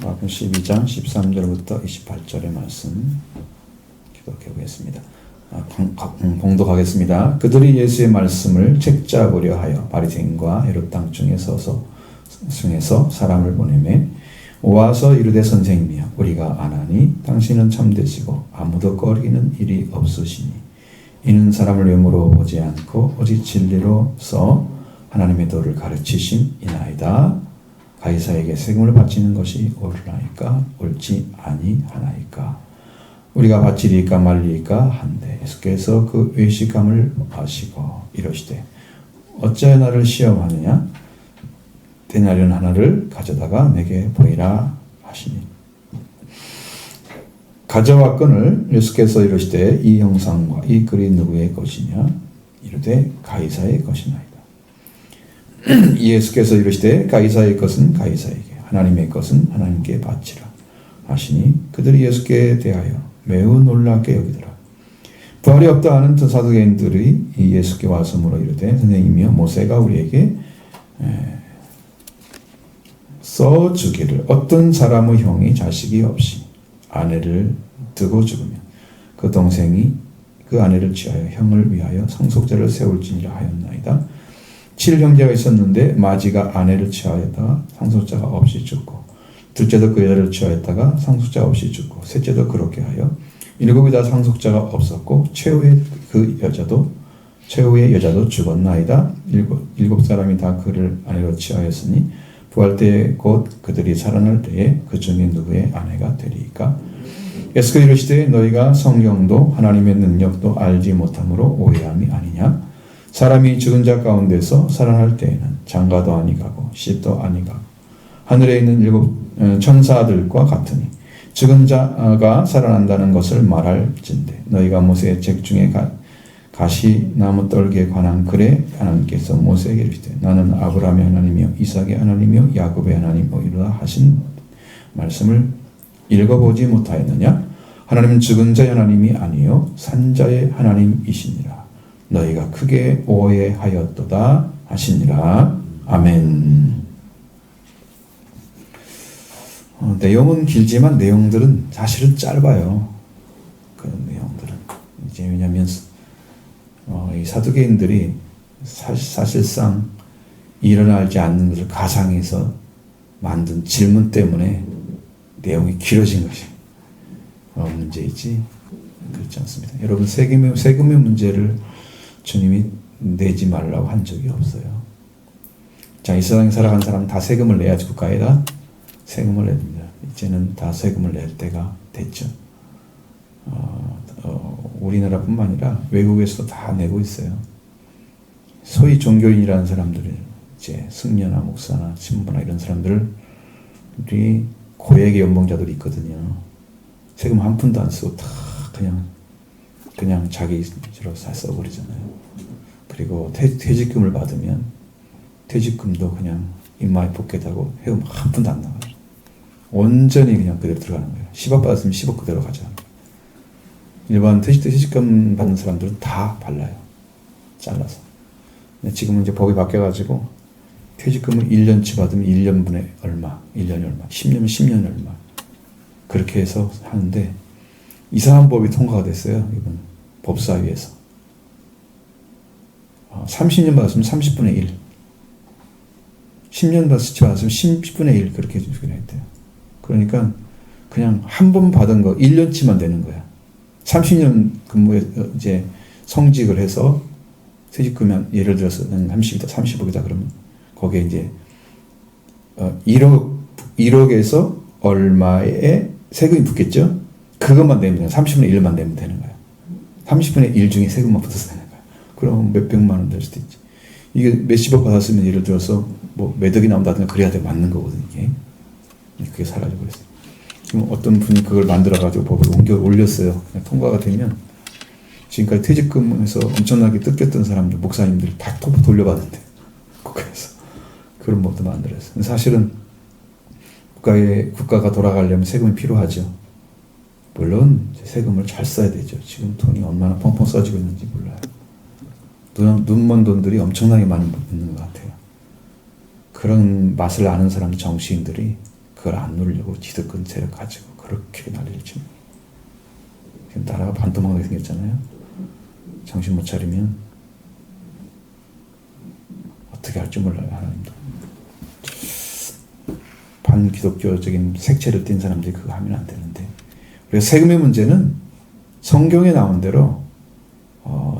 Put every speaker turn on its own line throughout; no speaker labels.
마가복음 12장 13절부터 28절의 말씀 기독해 보겠습니다. 봉독하겠습니다. 그들이 예수의 말씀을 책잡으려 하여 바리새인과 헤롯 땅 중에서 사람을 보내매 와서 이르되 선생님이여 우리가 아나니 당신은 참되시고 아무도 꺼리는 일이 없으시니 이는 사람을 외모로 보지 않고 오직 진리로서 하나님의 도를 가르치심이나이다. 가이사에게 세금을 바치는 것이 옳으나이까 옳지 아니하나이까 우리가 바치리까 말리까 한데 예수께서 그 의식함을 아시고 이러시되 어찌하여 나를 시험하느냐 데나리온 하나를 가져다가 내게 보이라 하시니 가져왔거늘 예수께서 이러시되 이 형상과 이 글이 누구의 것이냐 이르되 가이사의 것이나이다. 예수께서 이르시되 가이사의 것은 가이사에게 하나님의 것은 하나님께 바치라 하시니 그들이 예수께 대하여 매우 놀랍게 여기더라. 부활이 없다 하는 사두개인들이 예수께 와서 물어 이르되 선생님이여 모세가 우리에게 써주기를 어떤 사람의 형이 자식이 없이 아내를 두고 죽으면 그 동생이 그 아내를 취하여 형을 위하여 상속자를 세울지니라 하였나이다. 7형제가 있었는데 마지가 아내를 취하였다가 상속자가 없이 죽고 둘째도 그 여자를 취하였다가 상속자가 없이 죽고 셋째도 그렇게 하여 7이 다 상속자가 없었고 최후의 여자도 죽었나이다. 일곱 사람이 다 그를 아내로 취하였으니 부활 때에 곧 그들이 살아날 때에 그 중에 누구의 아내가 되리이까. 예수께서 이르시되 너희가 성경도 하나님의 능력도 알지 못함으로 오해함이 아니냐. 사람이 죽은 자 가운데서 살아날 때에는 장가도 아니가고 시집도 아니가고 하늘에 있는 7 천사들과 같으니 죽은 자가 살아난다는 것을 말할진대 너희가 모세의 책 중에 가시나무 떨기에 관한 글에 하나님께서 모세에게 이르시되 나는 아브라함의 하나님이요 이삭의 하나님이요 야곱의 하나님이로다 하신 말씀을 읽어보지 못하였느냐. 하나님은 죽은 자의 하나님이 아니요 산자의 하나님이시니라. 너희가 크게 오해하였도다 하시니라. 아멘. 내용은 길지만 내용들은 사실은 짧아요. 그런 내용들은 이제 왜냐하면 이 사두개인들이 사실상 일어나지 않는 것을 가상해서 만든 질문 때문에 내용이 길어진 것이 문제이지 그렇지 않습니다. 여러분 세금의 문제를 주님이 내지 말라고 한 적이 없어요. 자, 이 세상에 살아간 사람은 다 세금을 내야지 국가에다 세금을 냅니다. 이제는 다 세금을 낼 때가 됐죠. 우리나라뿐만 아니라 외국에서도 다 내고 있어요. 소위 종교인이라는 사람들이 이제 승려나 목사나 신부나 이런 사람들이 고액의 연봉자들이 있거든요. 세금 한 푼도 안 쓰고 다 그냥 자기 죄로 다 써버리잖아요. 그리고 퇴직금을 받으면 퇴직금도 그냥 입마에 포켓하고 해금 한 푼도 안 나가요. 온전히 그냥 그대로 들어가는 거예요. 10억 받았으면 10억 그대로 가자. 일반 퇴직금 받는 사람들은 다 발라요. 잘라서. 근데 지금은 이제 법이 바뀌어가지고 퇴직금을 1년치 받으면 1년분의 얼마, 1년이 얼마, 10년이면 10년 얼마. 그렇게 해서 하는데 이상한 법이 통과가 됐어요. 이번 법사위에서. 30년 받았으면 30분의 1. 10년 받았으면 10분의 1 그렇게 해주기로 했대요. 그러니까 그냥 한 번 받은 거 1년치만 되는 거야. 30년 근무에 이제 성직을 해서 퇴직금이 예를 들어서 30억이다 그러면 거기에 이제 1억에서 얼마의 세금이 붙겠죠? 그것만 내면 돼요. 30분의 1만 내면 되는 거야. 30분의 1 중에 세금만 붙어서 되는 거야. 그럼 몇백만 원 될 수도 있지. 이게 몇십억 받았으면 예를 들어서 뭐 매덕이 나온다든가 그래야 돼 맞는 거거든요. 이게. 그게 사라져 버렸어요. 지금 어떤 분이 그걸 만들어가지고 법을 올렸어요. 통과가 되면 지금까지 퇴직금에서 엄청나게 뜯겼던 사람들, 목사님들 다 돌려받은대. 국가에서. 그런 법도 만들었어요. 사실은 국가가 돌아가려면 세금이 필요하죠. 물론 세금을 잘 써야 되죠. 지금 돈이 얼마나 펑펑 써지고 있는지 몰라요. 눈먼 돈들이 엄청나게 많이 있는 것 같아요. 그런 맛을 아는 사람 정치인들이 그걸 안 누르려고 기득권 세력 가지고 그렇게 난리를 칩니다. 지금 나라가 반토막나게 생겼잖아요. 정신 못 차리면 어떻게 할지 몰라요. 하나님도. 반기독교적인 색채를 띤 사람들이 그거 하면 안 되는데. 그래서 세금의 문제는 성경에 나온 대로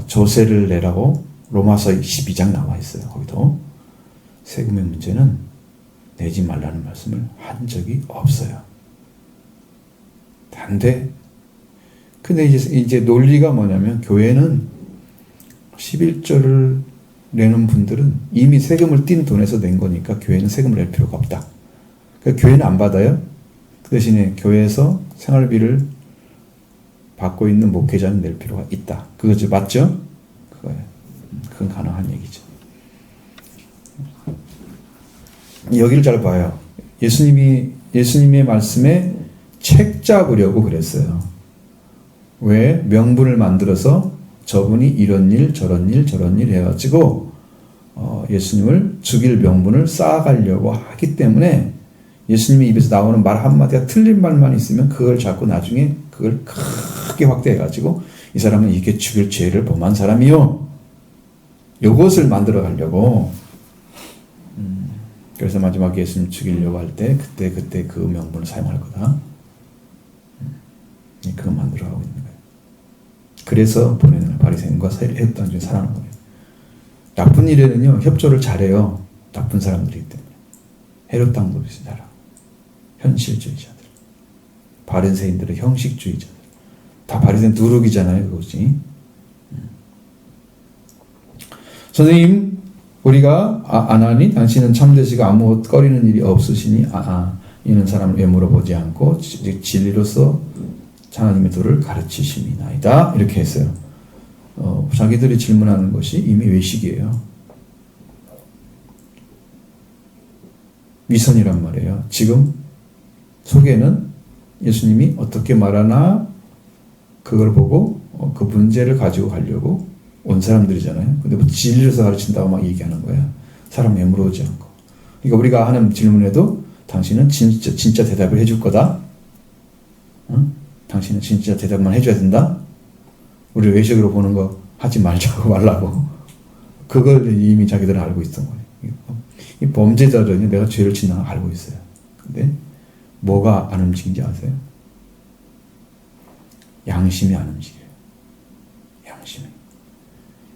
조세를 내라고 로마서 12장 나와 있어요. 거기도 세금의 문제는 내지 말라는 말씀을 한 적이 없어요. 단데 근데 이제 논리가 뭐냐면 교회는 11조를 내는 분들은 이미 세금을 띈 돈에서 낸 거니까 교회는 세금을 낼 필요가 없다. 그러니까 교회는 안 받아요. 그 대신에 교회에서 생활비를 받고 있는 목회자는 낼 필요가 있다. 그거죠. 맞죠? 그거예요. 그건 가능한 얘기죠. 여기를 잘 봐요. 예수님의 말씀에 책 잡으려고 그랬어요. 왜? 명분을 만들어서 저분이 이런 일 저런 일 해가지고 예수님을 죽일 명분을 쌓아가려고 하기 때문에 예수님의 입에서 나오는 말 한마디가 틀린 말만 있으면 그걸 자꾸 나중에 그걸 크게 확대해가지고 이 사람은 이게 죽일 죄를 범한 사람이요. 이것을 만들어 가려고. 그래서 마지막에 예수님 죽이려고 할 때 그때 그 명분을 사용할 거다. 그거 만들어 가고 있는 거예요. 그래서 보내는 바리새인과 헤롯 중에 살아나는 거예요. 나쁜 일에는요 협조를 잘해요. 나쁜 사람들이기 때문에. 헤롯 당도 비슷하라. 현실주의자들. 바리새인들은 형식주의자들. 다 바리새인 누룩이잖아요, 그것이. 선생님, 우리가 안 하니 당신은 참되시가 아무 꺼리는 일이 없으시니 이는 사람을 외모로 보지 않고 진리로서 하나님의 도를 가르치심이나이다. 이렇게 했어요. 자기들이 질문하는 것이 이미 외식이에요. 위선이란 말이에요. 지금 속에는 예수님이 어떻게 말하나 그걸 보고 그 문제를 가지고 가려고 온 사람들이잖아요. 근데 뭐 진리로서 가르친다고 막 얘기하는 거예요. 사람 애물어 오지 않고. 그러니까 우리가 하는 질문에도 당신은 진짜 대답을 해줄 거다. 응? 당신은 진짜 대답만 해줘야 된다. 우리 외식으로 보는 거 하지 말라고. 그걸 이미 자기들은 알고 있던 거예요. 이 범죄자들은 내가 죄를 짓나 알고 있어요. 근데 뭐가 안 움직이는지 아세요? 양심이 안 움직여요.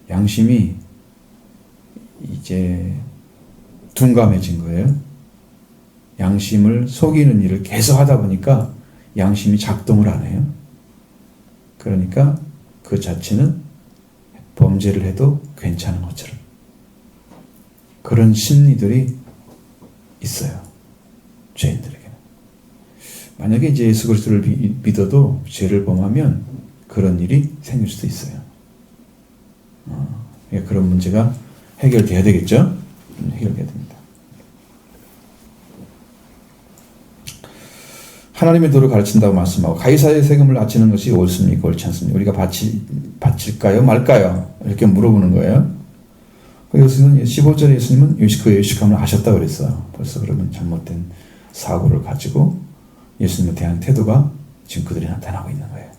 양심이 이제 둔감해진 거예요. 양심을 속이는 일을 계속 하다 보니까 양심이 작동을 안 해요. 그러니까 그 자체는 범죄를 해도 괜찮은 것처럼. 그런 심리들이 있어요. 죄인들에게는. 만약에 이제 예수 그리스도를 믿어도 죄를 범하면 그런 일이 생길 수도 있어요. 그런 문제가 해결돼야 되겠죠? 해결돼야 됩니다. 하나님의 도를 가르친다고 말씀하고 가이사의 세금을 바치는 것이 옳습니까? 옳지 않습니까? 우리가 바칠까요? 말까요? 이렇게 물어보는 거예요. 예수님은 15절에 예수님은 그 요식함을 아셨다고 그랬어요. 벌써 그러면 잘못된 사고를 가지고 예수님에 대한 태도가 지금 그들이 나타나고 있는 거예요.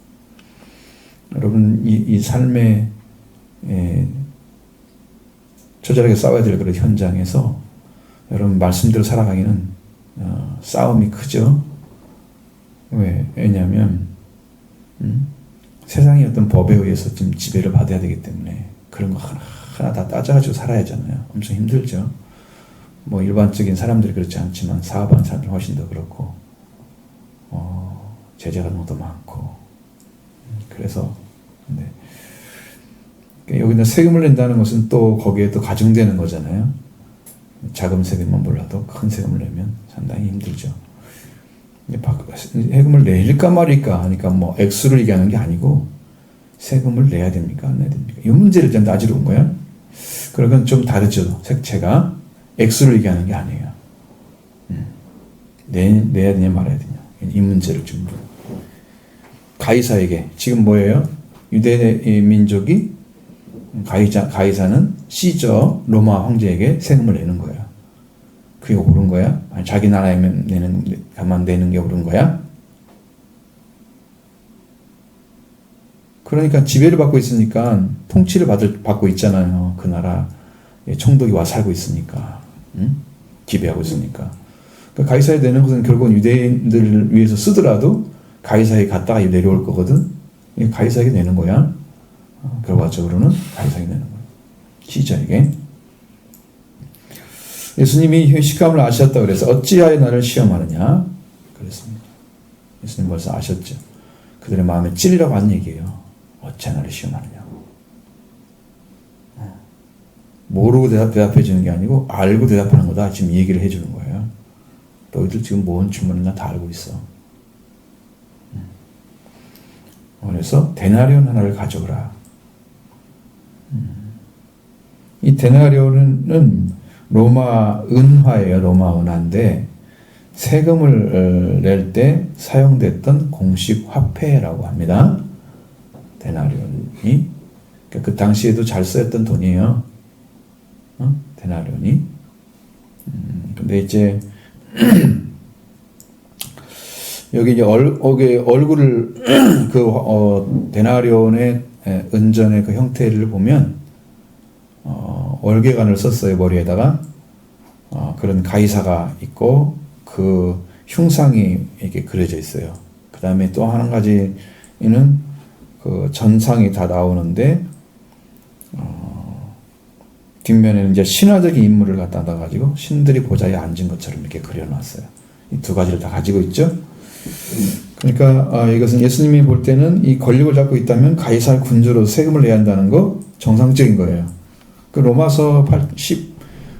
여러분 이 삶의 처절하게 싸워야 될 그런 현장에서 여러분 말씀대로 살아가기는 싸움이 크죠. 왜냐하면 세상의 어떤 법에 의해서 지금 지배를 받아야 되기 때문에 그런 거 하나 다 따져가지고 살아야 하잖아요. 엄청 힘들죠. 뭐 일반적인 사람들이 그렇지 않지만 사업하는 사람들이 훨씬 더 그렇고 제재가 너무 많고 그래서 근데 여기는 세금을 낸다는 것은 또 거기에 또 가중되는 거잖아요. 작은 세금만 몰라도 큰 세금을 내면 상당히 힘들죠. 세금을 내릴까 말일까 하니까 뭐 액수를 얘기하는 게 아니고 세금을 내야 됩니까? 안 내야 됩니까? 이 문제를 좀 따지러 온 거야. 그러면 좀 다르죠. 색채가 액수를 얘기하는 게 아니에요. 내야 되냐 말아야 되냐. 이 문제를 좀 가이사에게 지금 뭐예요? 유대 민족이 가이사는 시저 로마 황제에게 세금을 내는 거예요. 그게 옳은 거야? 아니, 자기 나라에만 내는 게 옳은 거야? 그러니까 지배를 받고 있으니까 통치를 받고 있잖아요. 그 나라 총독이 와 살고 있으니까. 응? 지배하고 있으니까. 그러니까 가이사에 내는 것은 결국은 유대인들을 위해서 쓰더라도 가이사에 갔다가 내려올 거거든. 가이사에게 내는 거야. 결과적으로는 가이사에게 내는 거야. 시자에게. 예수님이 휴식감을 아셨다 그래서 어찌하여 나를 시험하느냐 그랬습니다. 예수님 벌써 아셨죠. 그들의 마음에 찔리라고 한 얘기예요. 어찌하여 나를 시험하느냐고. 모르고 대답해 주는 게 아니고 알고 대답하는 거다. 지금 이 얘기를 해주는 거예요. 너희들 지금 뭔 질문이나 다 알고 있어. 그래서 데나리온 하나를 가져오라. 이 데나리온은 로마 은화예요. 로마 은화인데 세금을 낼 때 사용됐던 공식 화폐라고 합니다. 데나리온이. 그러니까 그 당시에도 잘 쓰였던 돈이에요. 데나리온이. 근데 이제 여기 이제 얼굴을 데나리온의 은전의 그 형태를 보면 월계관을 썼어요. 머리에다가 그런 가이사가 있고 그 흉상이 이렇게 그려져 있어요. 그 다음에 또 한 가지는 그 전상이 다 나오는데 뒷면에는 이제 신화적인 인물을 갖다 놔가지고 신들이 보좌에 앉은 것처럼 이렇게 그려놨어요. 이 두 가지를 다 가지고 있죠. 그러니까 이것은 예수님이 볼 때는 이 권력을 잡고 있다면 가이사의 군주로 세금을 내야 한다는 거 정상적인 거예요. 그 로마서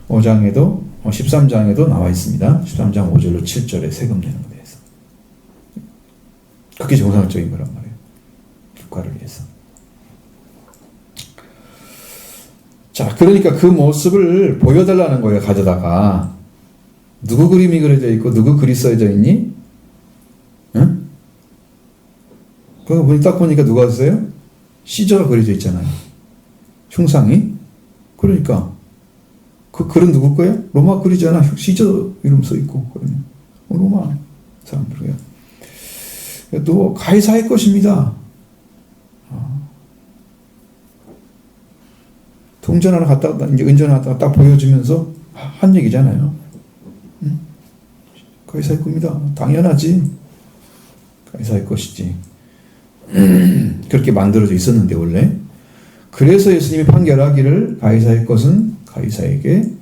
15장에도 13장에도 나와 있습니다. 13장 5절로 7절에 세금 내는 거에 대해서. 그게 정상적인 거란 말이에요. 국가를 위해서. 자, 그러니까 그 모습을 보여달라는 거예요. 가져다가. 누구 그림이 그려져 있고 누구 글이 써져 있니? 응? 그거 딱 보니까 누가 썼어요? 시저가 그려져 있잖아요. 흉상이. 그러니까 그 글은 누구 거야? 로마 글이잖아. 시저 이름 써 있고. 그러면 로마 사람들이에요. 또 가이사의 것입니다. 동전 하나 갖다가 이제 은전 하나 갖다가 딱 보여주면서 한 얘기잖아요. 응? 가이사의 겁니다. 당연하지. 가이사의 것이지. 그렇게 만들어져 있었는데 원래. 그래서 예수님이 판결하기를 가이사의 것은 가이사에게,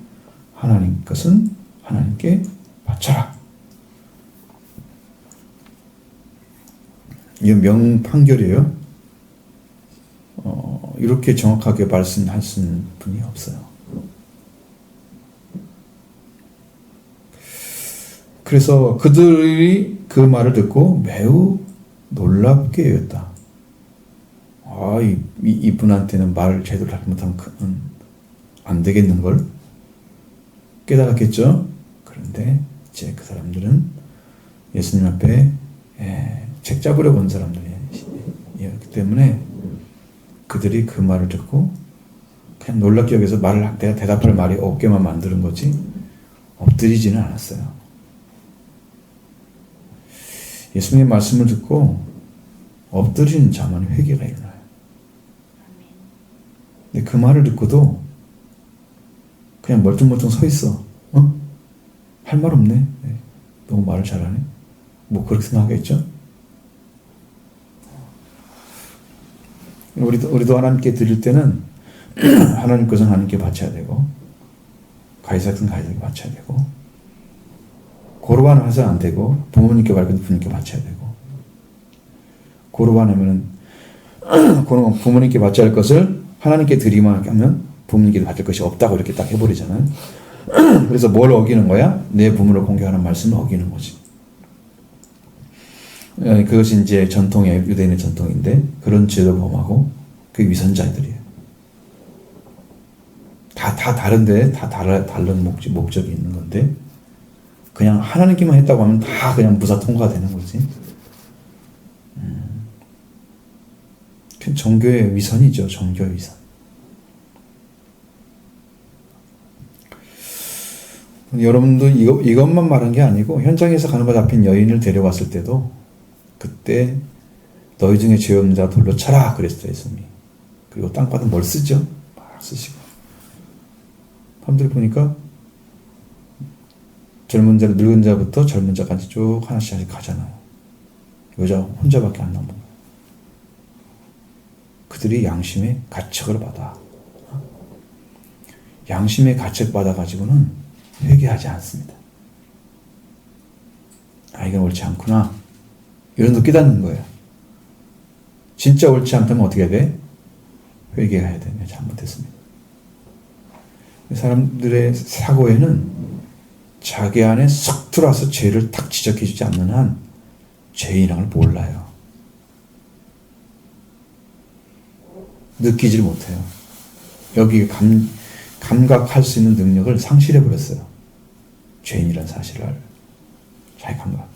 하나님 것은 하나님께 바쳐라. 이게 명판결이에요. 이렇게 정확하게 말씀하신 분이 없어요. 그래서 그들이 그 말을 듣고 매우 놀랍게 여겼다. 이분한테는 말을 제대로 하지 못하면 안 되겠는걸? 깨달았겠죠? 그런데 이제 그 사람들은 예수님 앞에 책 잡으려고 온 사람들이었기 때문에 그들이 그 말을 듣고 그냥 놀랍게 여기서 내가 대답할 말이 없게만 만드는 거지 엎드리지는 않았어요. 예수님의 말씀을 듣고 엎드리는 자만 회개가 일어나요. 근데 그 말을 듣고도 그냥 멀뚱멀뚱 서 있어. 할 말 없네. 너무 말을 잘하네. 뭐 그렇게 생각하겠죠? 우리도 하나님께 드릴 때는 하나님 것은 하나님께 바쳐야 되고 가이사는 가이사에게 바쳐야 되고 고르반을 해서 안 되고 부모님께 받을 건 부모님께 바쳐야 되고 고르반하면은 부모님께 바쳐야 할 것을 하나님께 드리기만 하면 부모님께 받을 것이 없다고 이렇게 딱 해버리잖아요. 그래서 뭘 어기는 거야? 내 부모를 공경하는 말씀을 어기는 거지. 그것이 이제 유대인의 전통인데 그런 죄를 범하고 그게 위선자들이에요. 다 다른데 다 다른 목적이 있는 건데 그냥 하나님께만 했다고 하면 다 그냥 무사 통과가 되는 거지. 종교의 위선이죠. 종교의 위선. 여러분도 이것만 말한 게 아니고 현장에서 간호가 잡힌 여인을 데려왔을 때도 그때 너희 중에 죄 없는 자 돌로 쳐라 그랬어요, 예수님이. 그리고 땅바닥 뭘 쓰죠? 막 쓰시고. 사람들이 보니까 젊은 자, 늙은 자부터 젊은 자까지 쭉 하나씩 가잖아요. 여자 혼자밖에 안 남은 거예요. 그들이 양심의 가책을 받아. 양심의 가책 받아가지고는 회개하지 않습니다. 아, 이건 옳지 않구나. 이런 거 깨닫는 거예요. 진짜 옳지 않다면 어떻게 해야 돼? 회개해야 되네. 잘못했습니다. 사람들의 사고에는 자기 안에 쏙 들어와서 죄를 탁 지적해주지 않는 한 죄인이라는 걸 몰라요. 느끼질 못해요. 여기 감각할 수 있는 능력을 상실해버렸어요. 죄인이라는 사실을 잘 감각.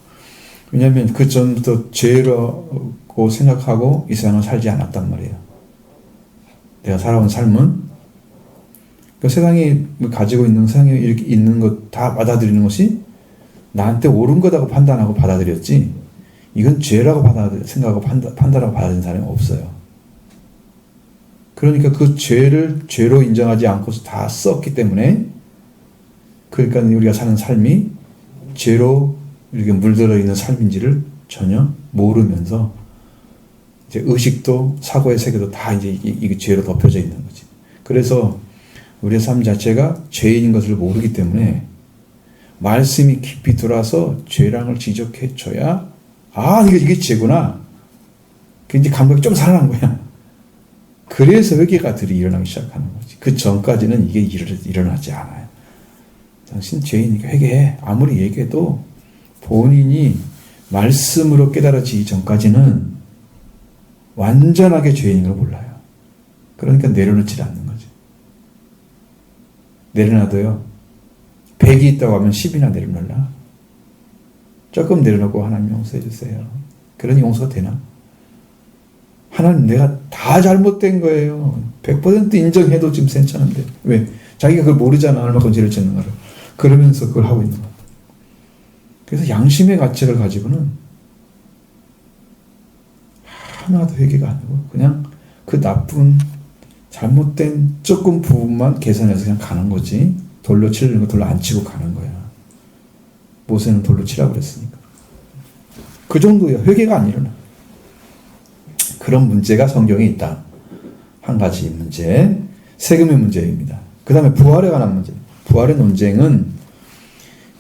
왜냐하면 그 전부터 죄라고 생각하고 이 세상을 살지 않았단 말이에요. 내가 살아온 삶은 그 세상이 가지고 있는 세상에 이렇게 있는 것 다 받아들이는 것이 나한테 옳은 거다고 판단하고 받아들였지 이건 죄라고 생각하고 판단하고 받아들이는 사람이 없어요. 그러니까 그 죄를 죄로 인정하지 않고서 다 썼기 때문에 그러니까 우리가 사는 삶이 죄로 이렇게 물들어 있는 삶인지를 전혀 모르면서 이제 의식도 사고의 세계도 다 이제 이게 죄로 덮여져 있는 거지. 그래서 우리의 삶 자체가 죄인인 것을 모르기 때문에 말씀이 깊이 들어와서 죄라는 걸 지적해 줘야 아 이게 죄구나. 그 이제 감각이 좀 살아난 거야. 그래서 회개가들이 일어나기 시작하는 거지. 그 전까지는 이게 일어나지 않아요. 당신 죄인이니까 회개해. 아무리 얘기해도 본인이 말씀으로 깨달아지기 전까지는 완전하게 죄인인 걸 몰라요. 그러니까 내려놓지 않는 거지. 내려놔도요. 100이 있다고 하면 10이나 내려놓으라. 조금 내려놓고 하나님 용서해 주세요. 그런 용서가 되나? 하나님 내가 다 잘못된 거예요. 100% 인정해도 지금 괜찮은데. 왜? 자기가 그걸 모르잖아. 얼마큼 죄를 짓는가를. 그러면서 그걸 하고 있는 거야. 그래서 양심의 가책을 가지고는 하나도 회개가 아니고 그냥 그 나쁜 잘못된 조금 부분만 개선해서 그냥 가는 거지. 돌로 치려는 거 돌로 안 치고 가는 거야. 모세는 돌로 치라고 그랬으니까. 그 정도야. 회개가 안 일어나. 그런 문제가 성경에 있다. 한 가지 문제. 세금의 문제입니다. 그 다음에 부활에 관한 문제. 부활의 논쟁은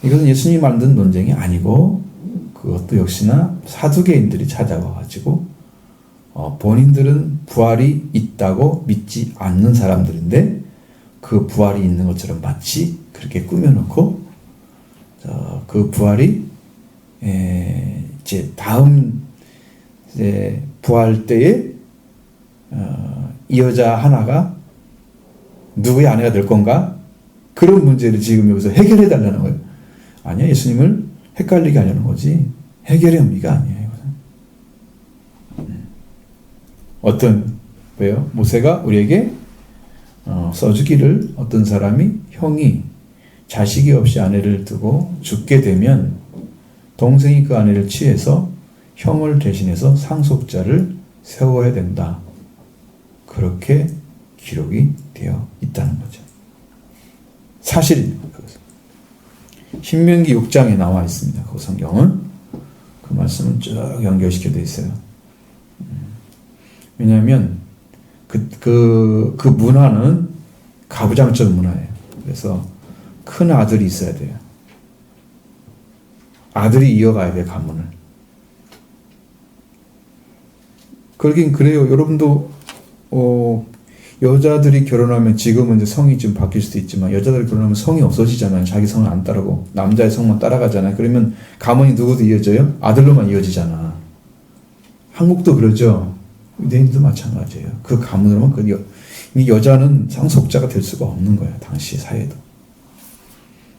이것은 예수님이 만든 논쟁이 아니고 그것도 역시나 사두개인들이 찾아와가지고 본인들은 부활이 있다고 믿지 않는 사람들인데 그 부활이 있는 것처럼 마치 그렇게 꾸며놓고 그 부활이 이제 다음 이제 부활 때에 이 여자 하나가 누구의 아내가 될 건가? 그런 문제를 지금 여기서 해결해 달라는 거예요. 아니야, 예수님을 헷갈리게 하려는 거지. 해결의 의미가 아니에요. 왜요? 모세가 우리에게 써주기를 어떤 사람이 형이 자식이 없이 아내를 두고 죽게 되면 동생이 그 아내를 취해서 형을 대신해서 상속자를 세워야 된다. 그렇게 기록이 되어 있다는 거죠. 사실입니다. 신명기 6장에 나와 있습니다. 그 성경은 그 말씀은 쭉 연결시켜 되어 있어요. 왜냐하면 그 문화는 가부장적 문화예요. 그래서 큰 아들이 있어야 돼요. 아들이 이어가야 돼요, 가문을. 그러긴 그래요. 여러분도 여자들이 결혼하면 지금은 이제 성이 좀 바뀔 수도 있지만 여자들이 결혼하면 성이 없어지잖아요. 자기 성을 안 따르고 남자의 성만 따라가잖아요. 그러면 가문이 누구도 이어져요? 아들로만 이어지잖아. 한국도 그러죠. 유대인도 마찬가지예요. 그 가문으로만 이 여자는 상속자가 될 수가 없는 거예요. 당시 사회도.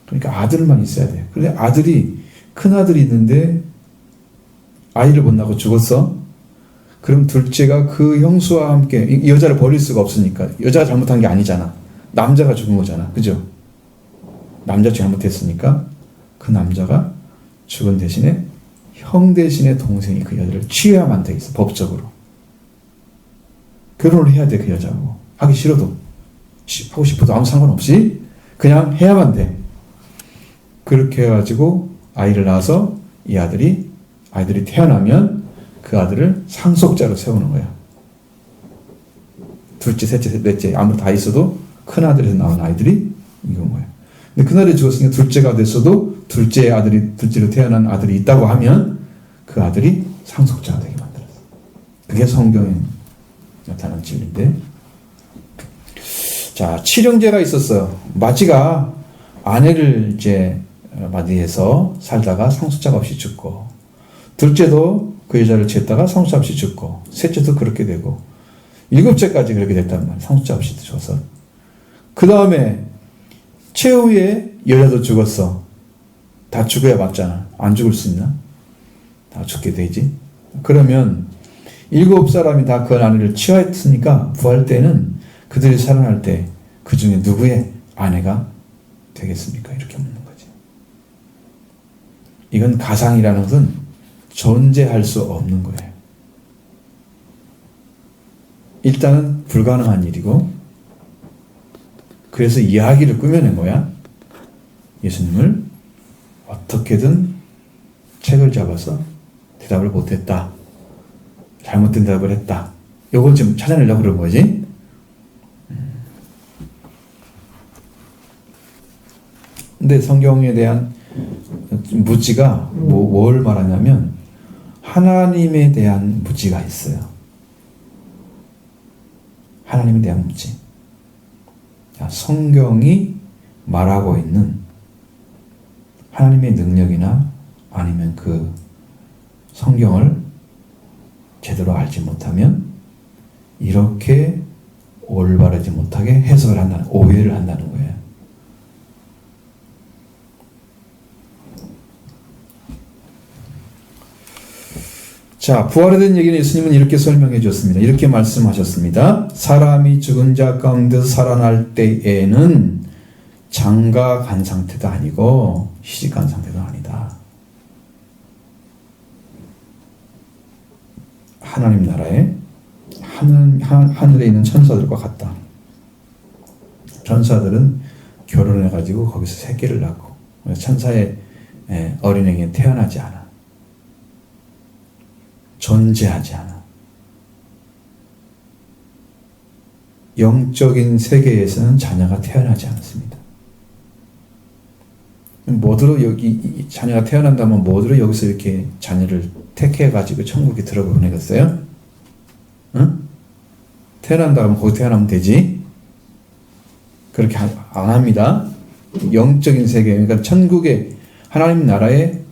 그러니까 아들만 있어야 돼요. 그런데 아들이 큰 아들이 있는데 아이를 못 낳고 죽었어. 그럼 둘째가 그 형수와 함께 이 여자를 버릴 수가 없으니까 여자가 잘못한 게 아니잖아. 남자가 죽은 거잖아. 그죠? 남자 잘못했으니까 그 남자가 죽은 대신에 형 대신에 동생이 그 여자를 취해야만 되겠어. 법적으로. 결혼을 해야 돼. 그 여자하고. 하기 싫어도. 하고 싶어도 아무 상관없이 그냥 해야만 돼. 그렇게 해가지고 아이를 낳아서 이 아이들이 태어나면 그 아들을 상속자로 세우는 거야. 둘째, 셋째, 넷째 아무리 다 있어도 큰 아들에서 나온 아이들이 이건 거야. 근데 그날에 죽었으니까 둘째가 됐어도 둘째로 태어난 아들이 있다고 하면 그 아들이 상속자가 되게 만들었어. 그게 성경에 나타난 진리인데. 자, 칠형제가 있었어요. 마지가 아내를 이제 맞이해서 살다가 상속자가 없이 죽고, 둘째도 그 여자를 취했다가 상속자 없이 죽고, 셋째도 그렇게 되고, 일곱째까지 그렇게 됐단 말이야. 상속자 없이 죽어서. 그 다음에 최후에 여자도 죽었어. 다 죽어야 맞잖아. 안 죽을 수 있나? 다 죽게 되지. 그러면 7사람이 다 그 아내를 취하였으니까 부활 때는 그들이 살아날 때 그 중에 누구의 아내가 되겠습니까? 이렇게 묻는 거지. 이건 가상이라는 것은 존재할 수 없는 거예요. 일단은 불가능한 일이고, 그래서 이야기를 꾸며낸 거야. 예수님을 어떻게든 책을 잡아서 대답을 못했다. 잘못된 대답을 했다. 요걸 좀 찾아내려고 그런 거지. 근데 성경에 대한 무지가 뭘 말하냐면 하나님에 대한 무지가 있어요. 하나님에 대한 무지. 성경이 말하고 있는 하나님의 능력이나 아니면 그 성경을 제대로 알지 못하면 이렇게 올바르지 못하게 해석을 한다는, 오해를 한다는 거예요. 자, 부활에 대한 얘기는 예수님은 이렇게 설명해 줬습니다. 이렇게 말씀하셨습니다. 사람이 죽은 자 가운데서 살아날 때에는 장가 간 상태도 아니고 시집 간 상태도 아니다. 하나님 나라에 하늘에 있는 천사들과 같다. 천사들은 결혼해가지고 거기서 새끼를 낳고 천사의 어린애에게 태어나지 않아. 존재하지 않아. 영적인 세계에서는 자녀가 태어나지 않습니다. 뭐들어 여기 자녀가 태어난다면 뭐들어 여기서 이렇게 자녀를 택해가지고 천국에 들어보내겠어요? 응? 태어난다면 거기 태어나면 되지? 그렇게 안 합니다. 영적인 세계, 그러니까 천국의 하나님 나라에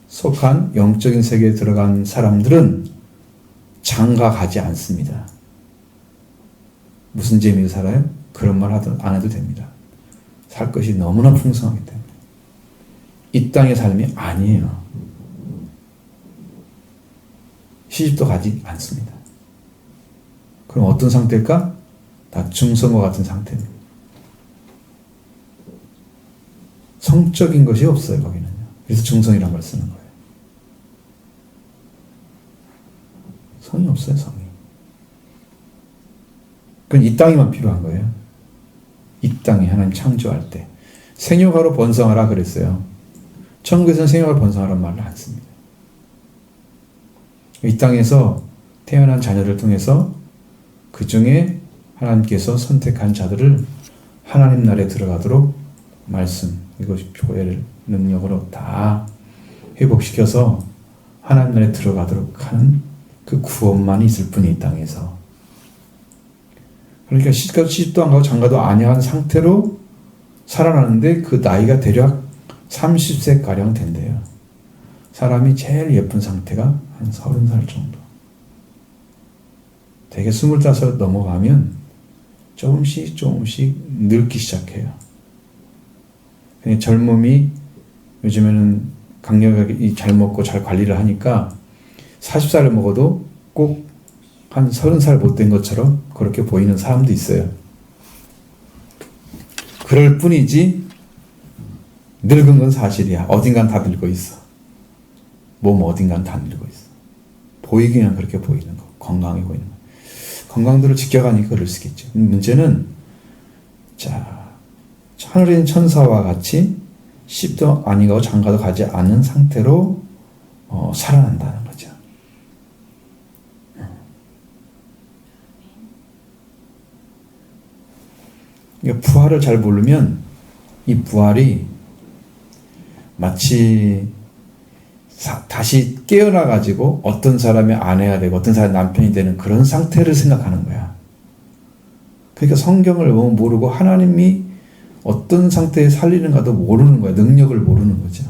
속한 영적인 세계에 들어간 사람들은 장가 가지 않습니다. 무슨 재미로 살아요? 그런 말 안 해도 됩니다. 살 것이 너무나 풍성하기 때문에. 이 땅의 삶이 아니에요. 시집도 가지 않습니다. 그럼 어떤 상태일까? 다 중성과 같은 상태입니다. 성적인 것이 없어요, 거기는요. 그래서 중성이라는 걸 쓰는 거예요. 성이 없어요, 성이. 그건 이 땅에만 필요한 거예요. 이 땅에 하나님 창조할 때. 생육하로 번성하라 그랬어요. 천국에서는 생육하로 번성하라는 말을 안 씁니다. 이 땅에서 태어난 자녀를 통해서 그 중에 하나님께서 선택한 자들을 하나님 나라에 들어가도록 말씀, 이것이 교회를 능력으로 다 회복시켜서 하나님 나라에 들어가도록 하는 그 구원만이 있을 뿐이 이 땅에서. 그러니까 시집도 안 가고 장가도 아니한 상태로 살아나는데 그 나이가 대략 30세가량 된대요. 사람이 제일 예쁜 상태가 한 30살 정도. 되게 25 넘어가면 조금씩 늙기 시작해요. 젊음이 요즘에는 강력하게 잘 먹고 잘 관리를 하니까 40살을 먹어도 꼭 한 30살 못 된 것처럼 그렇게 보이는 사람도 있어요. 그럴 뿐이지 늙은 건 사실이야. 어딘간 다 늙어 있어. 몸 어딘간 다 늙어 있어. 보이기는 그렇게 보이는 거. 건강해 보이는 거. 건강들을 지켜가니까 그럴 수 있겠죠. 문제는 하늘에 있는 천사와 같이 10도 아니고 장가도 가지 않은 상태로 살아난다는 거죠. 그러니까 부활을 잘 모르면 이 부활이 마치 다시 깨어나가지고 어떤 사람의 아내가 되고 어떤 사람의 남편이 되는 그런 상태를 생각하는 거야. 그러니까 성경을 모르고 하나님이 어떤 상태에 살리는가도 모르는 거야. 능력을 모르는 거죠.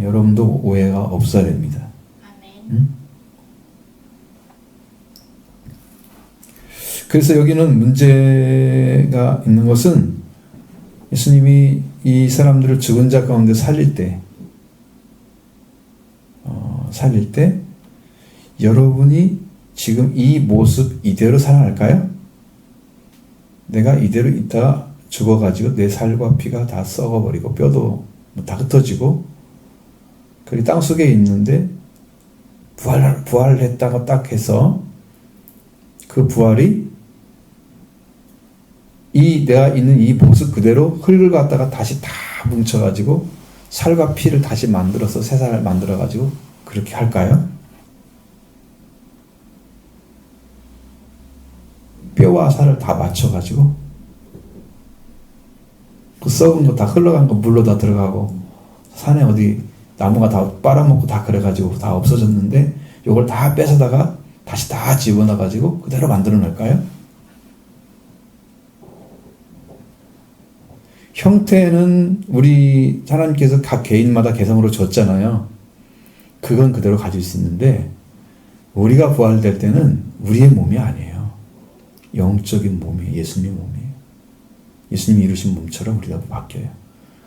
여러분도 오해가 없어야 됩니다. 응? 그래서 여기는 문제가 있는 것은 예수님이 이 사람들을 죽은 자 가운데 살릴 때 여러분이 지금 이 모습 이대로 살아날까요? 내가 이대로 있다가 죽어가지고 내 살과 피가 다 썩어버리고 뼈도 다 흩어지고 그리고 땅속에 있는데 부활을 했다고 딱 해서 그 부활이 내가 있는 이 모습 그대로 흙을 갖다가 다시 다 뭉쳐가지고 살과 피를 다시 만들어서 새 살을 만들어가지고 그렇게 할까요? 뼈와 살을 다 맞춰가지고 그 썩은 거 다 흘러간 거 물로 다 들어가고 산에 어디 나무가 다 빨아먹고 다 그래가지고 다 없어졌는데 요걸 다 뺏어다가 다시 다 집어넣어가지고 그대로 만들어 놓을까요? 형태는 우리 하나님께서 각 개인마다 개성으로 줬잖아요. 그건 그대로 가질 수 있는데 우리가 부활될 때는 우리의 몸이 아니에요. 영적인 몸이에요. 예수님의 몸이에요. 예수님이 이루신 몸처럼 우리가 바뀌어요.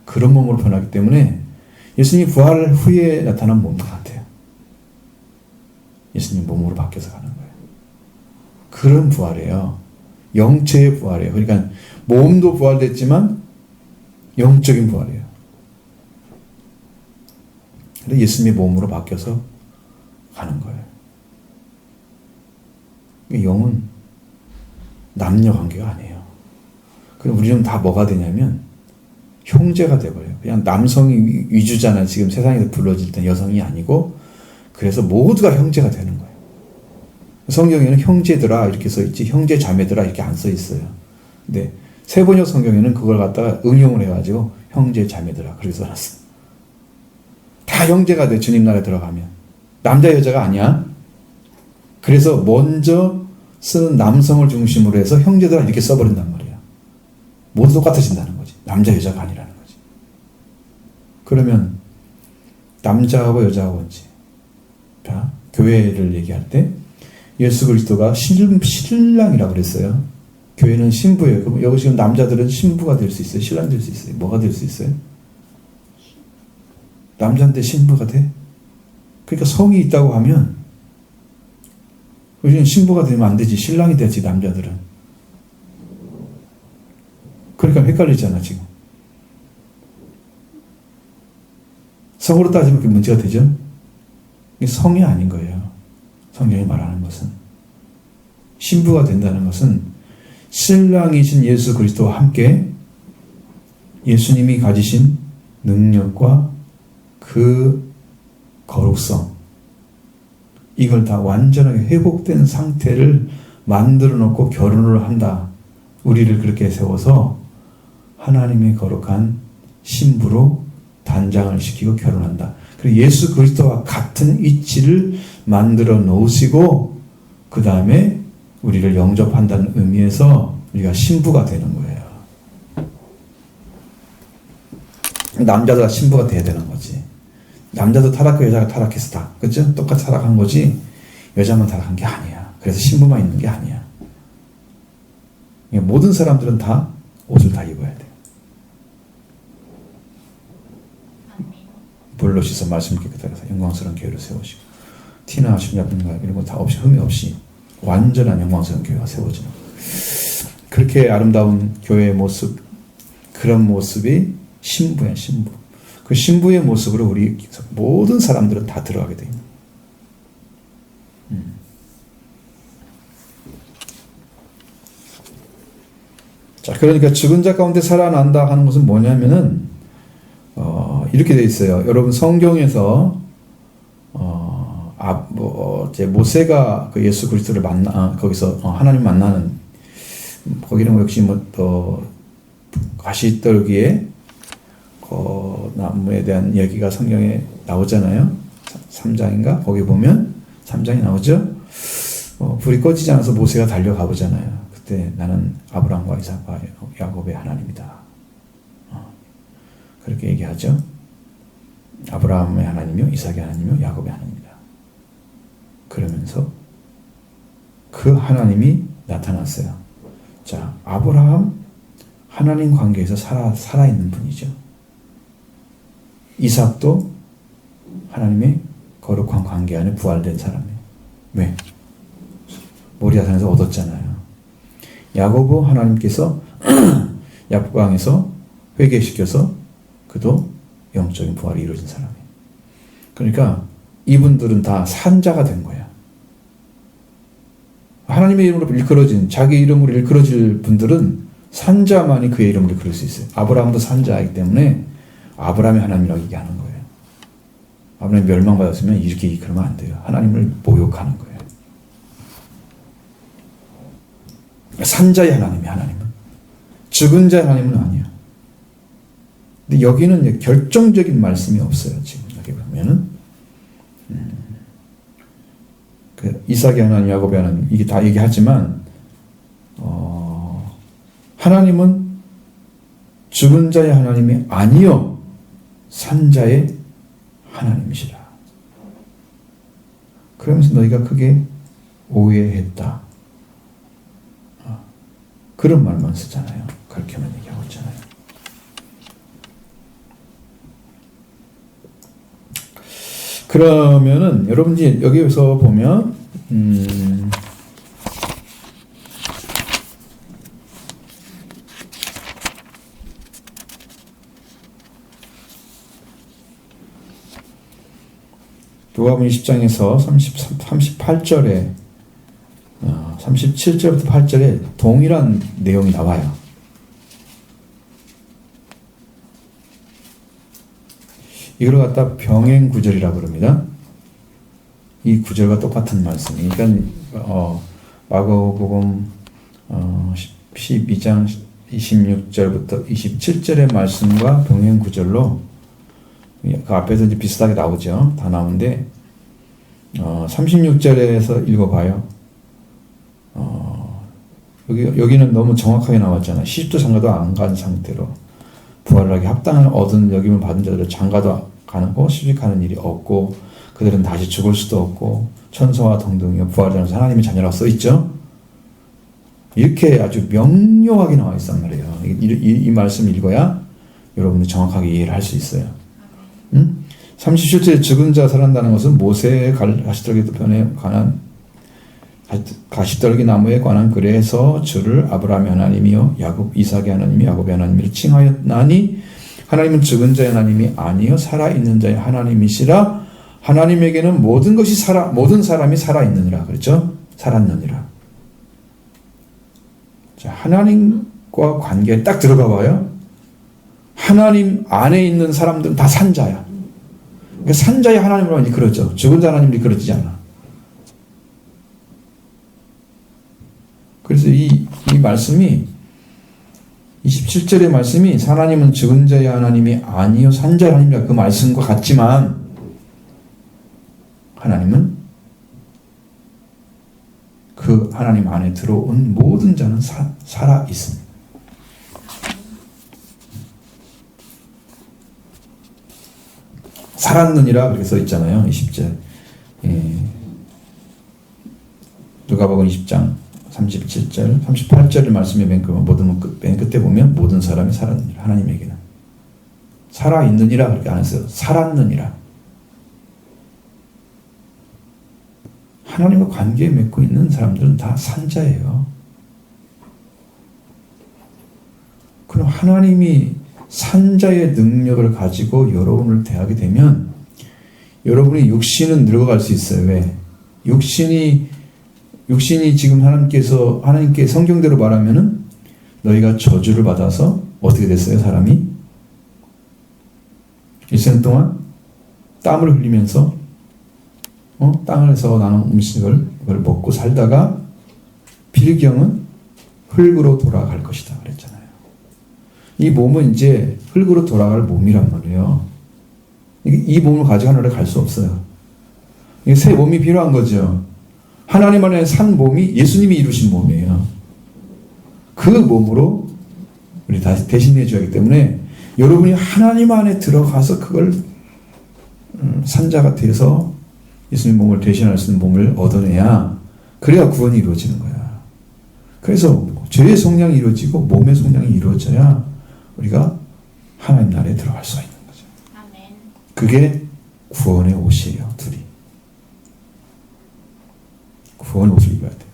그런 몸으로 변하기 때문에 예수님이 부활 후에 나타난 몸 같아요. 예수님 몸으로 바뀌어서 가는 거예요. 그런 부활이에요. 영체의 부활이에요. 그러니까 몸도 부활됐지만 영적인 부활이에요. 근데 예수님의 몸으로 바뀌어서 가는 거예요. 영은 남녀 관계가 아니에요. 그럼 우리는 다 뭐가 되냐면 형제가 돼버려요. 그냥 남성이 위주잖아요. 지금 세상에서 불러질 때 여성이 아니고 그래서 모두가 형제가 되는 거예요. 성경에는 형제들아 이렇게 써있지 형제 자매들아 이렇게 안 써있어요. 근데 세번역 성경에는 그걸 갖다가 응용을 해가지고 형제 자매들아 그렇게 써놨어. 다 형제가 돼 주님 나라에 들어가면. 남자 여자가 아니야. 그래서 먼저 쓰는 남성을 중심으로 해서 형제들아 이렇게 써버린단 말이야. 모두 똑같아진다는 거지. 남자 여자가 아니라는 거지. 그러면 남자하고 여자하고 이제 교회를 얘기할 때 예수 그리스도가 신랑이라고 그랬어요. 교회는 신부예요. 그럼 여기 지금 남자들은 신부가 될 수 있어요? 신랑 될 수 있어요? 뭐가 될 수 있어요? 남자인데 신부가 돼? 그러니까 성이 있다고 하면 우리는 신부가 되면 안 되지. 신랑이 되지 남자들은. 그러니까 헷갈리잖아 지금. 성으로 따지면 그게 문제가 되죠? 이게 성이 아닌 거예요. 성경이 말하는 것은. 신부가 된다는 것은 신랑이신 예수 그리스도와 함께 예수님이 가지신 능력과 그 거룩성 이걸 다 완전하게 회복된 상태를 만들어 놓고 결혼을 한다. 우리를 그렇게 세워서 하나님의 거룩한 신부로 단장을 시키고 결혼한다. 그리고 예수 그리스도와 같은 위치를 만들어 놓으시고 그 다음에 우리를 영접한다는 의미에서 우리가 신부가 되는 거예요. 남자도 신부가 돼야 되는 거지. 남자도 타락하고 여자가 타락해서 다 그죠? 똑같이 타락한 거지 여자만 타락한 게 아니야. 그래서 신부만 있는 게 아니야. 모든 사람들은 다 옷을 다 입어야 돼. 물로 씻어 말씀 깨끗하게 해서 영광스러운 교회를 세우시고 티나 심야분가 이런 거 다 없이 흠이 없이 완전한 영광스러운 교회가 세워지는 거예요. 그렇게 아름다운 교회의 모습 그런 모습이 신부야, 신부. 그 신부의 모습으로 우리 모든 사람들은 다 들어가게 됩니다. 자, 그러니까 죽은 자 가운데 살아난다 하는 것은 뭐냐면은 이렇게 돼 있어요. 여러분 성경에서 모세가 그 예수 그리스도를 거기서 하나님 만나는 거기는 역시 또 가시떨기에 나무에 대한 이야기가 성경에 나오잖아요. 3장인가? 거기 보면 3장이 나오죠. 불이 꺼지지 않아서 모세가 달려가 보잖아요. 그때 나는 아브라함과 이삭과 야곱의 하나님이다. 그렇게 얘기하죠. 아브라함의 하나님이요, 이삭의 하나님이요, 야곱의 하나님이다. 그러면서 그 하나님이 나타났어요. 자, 아브라함 하나님 관계에서 살아있는 분이죠. 이삭도 하나님의 거룩한 관계 안에 부활된 사람이에요. 왜? 모리아산에서 얻었잖아요. 야고보 하나님께서 약방에서 회개시켜서 그도 영적인 부활이 이루어진 사람이에요. 그러니까 이분들은 다 산자가 된 거야. 하나님의 이름으로 일컬어진, 자기 이름으로 일컬어질 분들은 산자만이 그의 이름을 일컬을 수 있어요. 아브라함도 산자이기 때문에 아브라함의 하나님이라고 얘기하는 거예요. 아브라함이 멸망받았으면 이렇게 그러면 안 돼요. 하나님을 모욕하는 거예요. 산자의 하나님이 하나님은. 죽은 자의 하나님은 아니야. 근데 여기는 결정적인 말씀이 없어요. 지금 여기 보면은 그 이삭의 하나님, 야곱의 하나님 이게 다 얘기하지만 하나님은 죽은 자의 하나님이 아니요 산자의 하나님이시라. 그러면서 너희가 크게 오해했다. 그런 말만 쓰잖아요. 그렇게만 얘기하고 있잖아요. 그러면은 여러분이 여기서 보면 누가복음 20장에서 38절에 37절부터 8절에 동일한 내용이 나와요. 이걸 갖다 병행 구절이라고 그럽니다. 이 구절과 똑같은 말씀. 그러니까 마가복음 12장 26절부터 27절의 말씀과 병행 구절로 그 앞에서 이제 비슷하게 나오죠. 다 나오는데 36절에서 읽어봐요. 여기는 너무 정확하게 나왔잖아요. 시집도 장가도 안 간 상태로 부활하기 합당한 얻은 여김을 받은 자들을 장가도 가고 시집가는 일이 없고 그들은 다시 죽을 수도 없고 천사와 동등이요 부활하는 하나님의 자녀라고 써있죠. 이렇게 아주 명료하게 나와 있단 말이에요. 이 말씀 읽어야 여러분이 정확하게 이해를 할 수 있어요. 37절에 죽은 자 살아난다는 것은 모세의 가시떨기 편에 관한 가시떨기 나무에 관한 글에서 주를 아브라함의 하나님이요 이삭의 하나님이 야곱의 하나님이라 칭하였나니 하나님은 죽은 자의 하나님이 아니요 살아있는 자의 하나님이시라. 하나님에게는 모든 사람이 살아있느니라. 그렇죠? 살았느니라. 자, 하나님과 관계에 딱 들어가 봐요. 하나님 안에 있는 사람들은 다 산자야. 그러니까 산자의 하나님으로 이끌어져. 죽은 자 하나님으로 이끌어지지 않아. 그래서 이 말씀이 27절의 말씀이 하나님은 죽은 자의 하나님이 아니요 산자의 하나님이라 그 말씀과 같지만 하나님은 그 하나님 안에 들어온 모든 자는 살아 있습니다. 살았느니라 그렇게 써 있잖아요. 20절. 누가복음 20장 37절, 38절의 말씀에 맨 끝에 보면 모든 사람이 살았느니라. 하나님에게는 살아있느니라 그렇게 안 했어요. 살았느니라. 하나님과 관계 맺고 있는 사람들은 다 산자예요. 그럼 하나님이 산자의 능력을 가지고 여러분을 대하게 되면 여러분의 육신은 늙어갈 수 있어요. 왜? 육신이 지금 하나님께 성경대로 말하면은 너희가 저주를 받아서 어떻게 됐어요? 사람이 일생 동안 땀을 흘리면서 땅에서 나는 음식을 먹고 살다가 필경은 흙으로 돌아갈 것이다 그랬잖아요. 이 몸은 이제 흙으로 돌아갈 몸이란 말이에요. 이 몸을 가지고 하늘에 갈 수 없어요. 이게 새 몸이 필요한 거죠. 하나님 안에 산 몸이 예수님이 이루신 몸이에요. 그 몸으로 우리 다시 대신해 줘야 하기 때문에 여러분이 하나님 안에 들어가서 그걸 산자가 돼서 예수님 몸을 대신할 수 있는 몸을 얻어내야 그래야 구원이 이루어지는 거야. 그래서 죄의 속량이 이루어지고 몸의 속량이 이루어져야 우리가 하나님 나라에 들어갈 수가 있는 거죠.
아멘.
그게 구원의 옷이에요. 둘이. 구원의 옷을 입어야 돼요.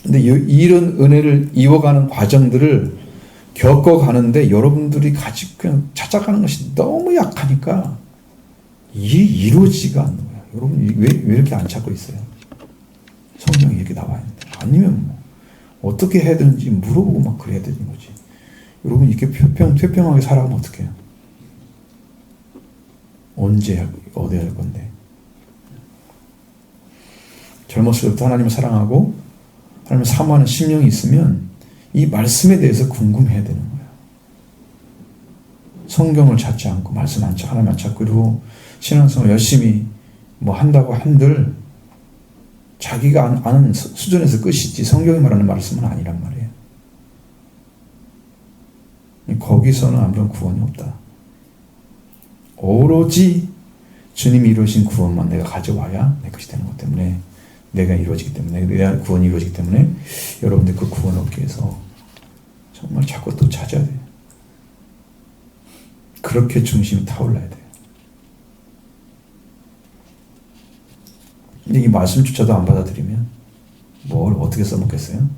근데 이런 은혜를 이어가는 과정들을 겪어가는데 여러분들이 그냥 찾아가는 것이 너무 약하니까 이게 이루어지지가 않는 거야. 여러분 왜 이렇게 안 찾고 있어요? 성경에 이렇게 나와 있는데. 아니면 뭐 어떻게 해야 되는지 물어보고 막 그래야 되는 거지. 여러분 이렇게 퇴평하게 살아가면 어떡해요? 언제 어디 할 건데? 젊었을 때부터 하나님을 사랑하고 하나님을 사모하는 심령이 있으면 이 말씀에 대해서 궁금해야 되는 거예요. 성경을 찾지 않고 말씀 안 찾고 하나님 안 찾고 그리고 신앙생활 열심히 뭐 한다고 한들 자기가 아는 수준에서 끝이지 성경이 말하는 말씀은 아니란 말이에요. 거기서는 아무런 구원이 없다. 오로지 주님이 이루신 구원만 내가 가져와야 내 것이 되는 것 때문에 내가 이루어지기 때문에 내 구원이 이루어지기 때문에 여러분들 그 구원 얻기 위해서 정말 자꾸 또 찾아야 돼요. 그렇게 중심이 타올라야 돼요. 근데 이 말씀조차도 안 받아들이면 뭘 어떻게 써먹겠어요?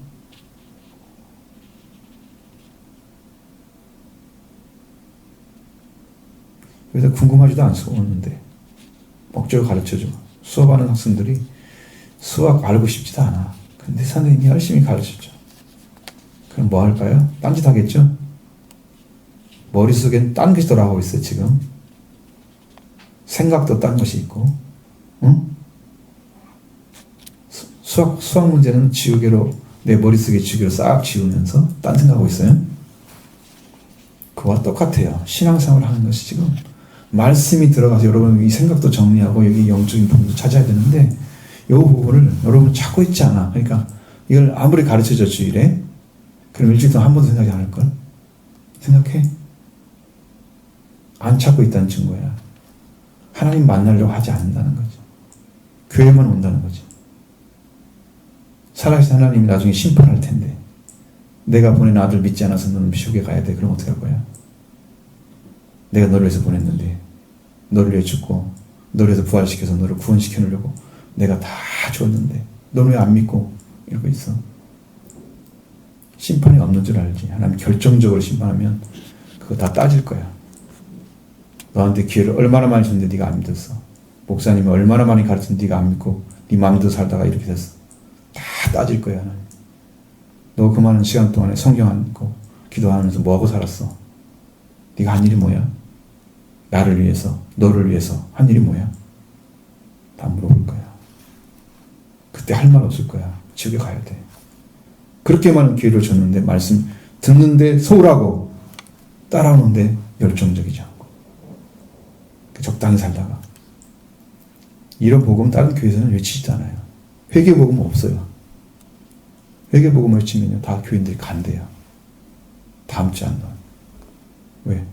그래서 궁금하지도 않았는데 목적을 가르쳐줘. 수업하는 학생들이 수학 알고 싶지도 않아. 근데 선생님이 열심히 가르쳐줘. 그럼 뭐 할까요? 딴짓 하겠죠? 머릿속엔 딴 것이 돌아가고 있어요, 지금. 생각도 딴 것이 있고, 응? 수학 문제는 지우개로, 내 머릿속에 지우개로 싹 지우면서 딴 생각하고 있어요. 그와 똑같아요. 신앙생활을 하는 것이 지금. 말씀이 들어가서 여러분 이 생각도 정리하고 여기 영적인 부분도 찾아야 되는데, 이 부분을 여러분 찾고 있지 않아. 그러니까 이걸 아무리 가르쳐줘 주일에 그럼 일주일 동안 한 번도 생각이 안 할걸? 생각해? 안 찾고 있다는 증거야. 하나님 만나려고 하지 않는다는 거지. 교회만 온다는 거지. 살아계신 하나님이 나중에 심판할 텐데 내가 보낸 아들 믿지 않아서 너는 미국에 가야 돼. 그럼 어떻게 할 거야? 내가 너를 위해서 보냈는데 너를 위해 죽고 너를 위해서 부활시켜서 너를 구원시켜 놓으려고 내가 다 줬는데 너는 왜 안 믿고 이러고 있어? 심판이 없는 줄 알지. 하나님 결정적으로 심판하면 그거 다 따질 거야. 너한테 기회를 얼마나 많이 줬는데 네가 안 믿었어. 목사님이 얼마나 많이 가르쳤는데 네가 안 믿고 네 마음대로 살다가 이렇게 됐어. 다 따질 거야. 하나님. 너 그 많은 시간 동안에 성경 안 읽고 기도하면서 뭐하고 살았어? 네가 한 일이 뭐야? 나를 위해서, 너를 위해서 한 일이 뭐야? 다 물어볼 거야. 그때 할 말 없을 거야. 지옥에 가야 돼. 그렇게 많은 기회를 줬는데 말씀 듣는데 소홀하고 따라오는데 열정적이지 않고 적당히 살다가 이런 복음 다른 교회에서는 외치지도 않아요. 회개 복음 없어요. 회개 복음 외치면요 다 교인들이 간대요. 다음 주 안 나. 왜?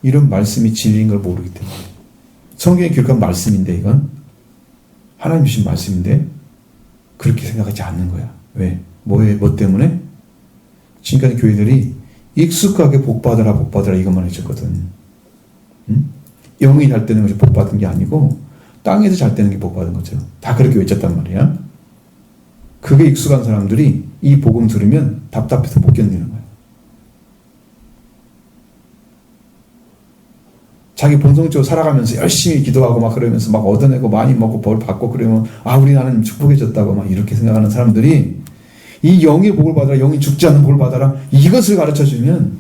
이런 말씀이 진리인 걸 모르기 때문에. 성경에 기록한 말씀인데 이건 하나님 주신 말씀인데 그렇게 생각하지 않는 거야. 왜? 뭐 때문에? 지금까지 교회들이 익숙하게 복받아라 이것만 해줬거든. 응? 영이 잘 되는 것이 복받은 게 아니고 땅에서 잘 되는 게 복받은 것처럼 다 그렇게 외쳤단 말이야. 그게 익숙한 사람들이 이 복음 들으면 답답해서 못 견디는 거예요. 자기 본성적으로 살아가면서 열심히 기도하고 막 그러면서 막 얻어내고 많이 먹고 벌 받고 그러면 우리 하나님 축복해줬다고 막 이렇게 생각하는 사람들이 이 영의 복을 받아라, 영이 죽지 않는 복을 받아라, 이것을 가르쳐주면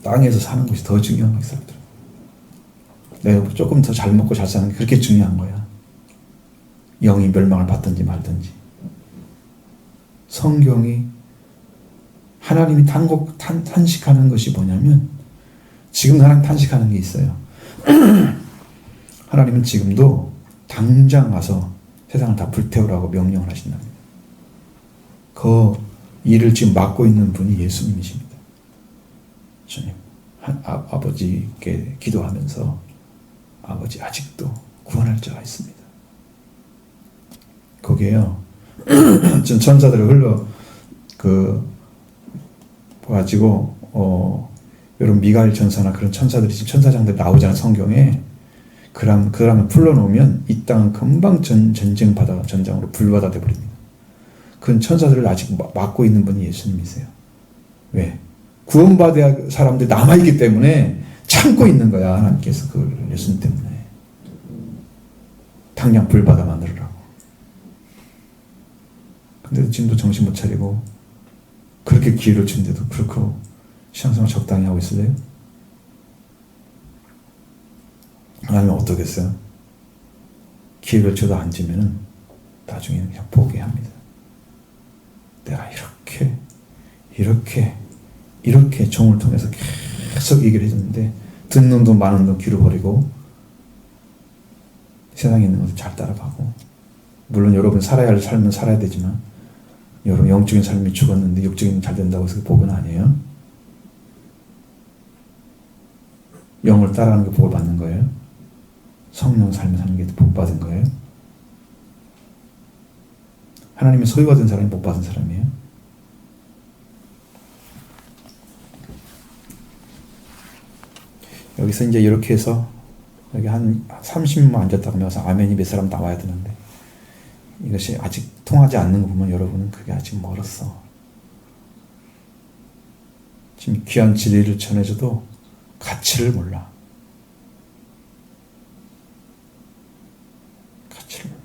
땅에서 사는 것이 더 중요한 거야, 사람들. 내가 조금 더 잘 먹고 잘 사는 게 그렇게 중요한 거야. 영이 멸망을 받든지 말든지. 성경이 하나님이 탄식하는 것이 뭐냐면, 지금 하나님 탄식하는 게 있어요. 하나님은 지금도 당장 가서 세상을 다 불태우라고 명령을 하신답니다. 그 일을 지금 맡고 있는 분이 예수님이십니다. 주님, 아버지께 기도하면서 아버지 아직도 구원할 자가 있습니다. 거기에요. 전 천사들을 가지고 여러분 미가엘 천사나 그런 천사들이 지금 천사장들 나오잖아요, 성경에. 그러면 풀러놓으면 이 땅은 금방 전장으로 불바다 되어버립니다. 그 천사들을 아직 맡고 있는 분이 예수님이세요. 왜? 구원받아야 사람들이 남아있기 때문에 참고 있는 거야, 하나님께서 그걸 예수님 때문에. 당장 불바다 만들으라고. 근데도 지금도 정신 못 차리고 그렇게 기회를 준데도 그렇고 신앙생활 적당히 하고 있을래요? 하나님은 어떻겠어요? 기회를 줘도 안 주면은 나중에는 그냥 포기합니다. 내가 이렇게 종을 통해서 계속 얘기를 해줬는데 듣는 돈 많은 돈 귀로 버리고 세상에 있는 것을 잘 따라가고, 물론 여러분 살아야 할 삶은 살아야 되지만 여러분 영적인 삶이 죽었는데 육적인 잘 된다고 해서 복은 아니에요. 영을 따라가는 게 복을 받는 거예요. 성령 삶을 사는 게 복 받은 거예요. 하나님의 소유가 된 사람이 복 받은 사람이에요. 여기서 이제 이렇게 해서 여기 한 30분 앉았다고 하면서 아멘이 몇 사람 나와야 되는데 이것이 아직 통하지 않는 거 보면 여러분은 그게 아직 멀었어. 지금 귀한 진리를 전해줘도 가치를 몰라. 가치를 몰라.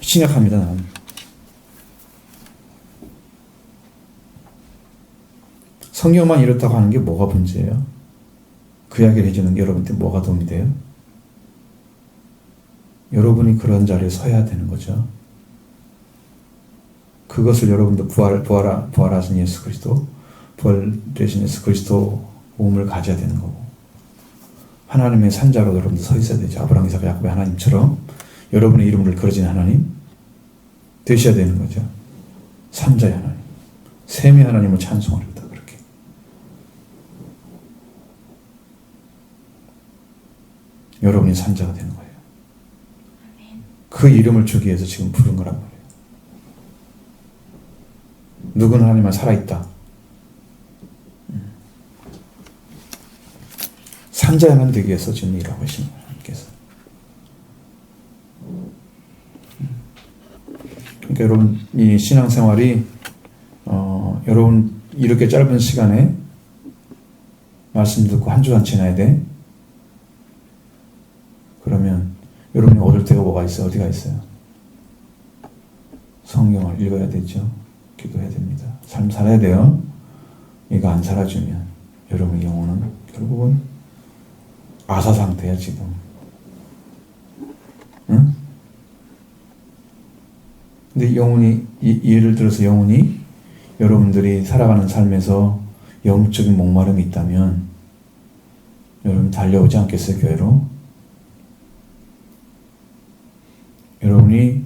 심각합니다, 나는. 성경만 이렇다고 하는 게 뭐가 문제예요? 그 이야기를 해주는 게 여러분한테 뭐가 도움이 돼요? 여러분이 그런 자리에 서야 되는 거죠. 그것을 여러분도 부활하신 예수 그리스도, 부활되신 예수 그리스도 몸을 가져야 되는 거고, 하나님의 산자로 여러분도 서 있어야 되죠. 아브라함, 이삭, 야곱의 하나님처럼 여러분의 이름을 걸어진 하나님 되셔야 되는 거죠. 산자의 하나님, 셈의 하나님을 찬송하리로다. 그렇게 여러분이 산자가 되는 거예요. 그 이름을 주기 위해서 지금 부른 거란 말이에요. 누구는 하나님만 살아있다. 산자야만 되기 위해서 지금 일하고 계시는 거예요, 하나님께서. 그러니까 여러분, 이 신앙생활이 여러분 이렇게 짧은 시간에 말씀 듣고 한 주간 지나야 돼. 그러면 여러분이 얻을 때가 뭐가 있어요? 어디가 있어요? 성경을 읽어야 되죠. 기도해야 됩니다. 삶 살아야 돼요. 이거 안 살아주면 여러분의 영혼은 결국은 아사 상태야, 지금. 응? 근데 영혼이, 예를 들어서 영혼이 여러분들이 살아가는 삶에서 영적인 목마름이 있다면 여러분 달려오지 않겠어요, 교회로? 여러분이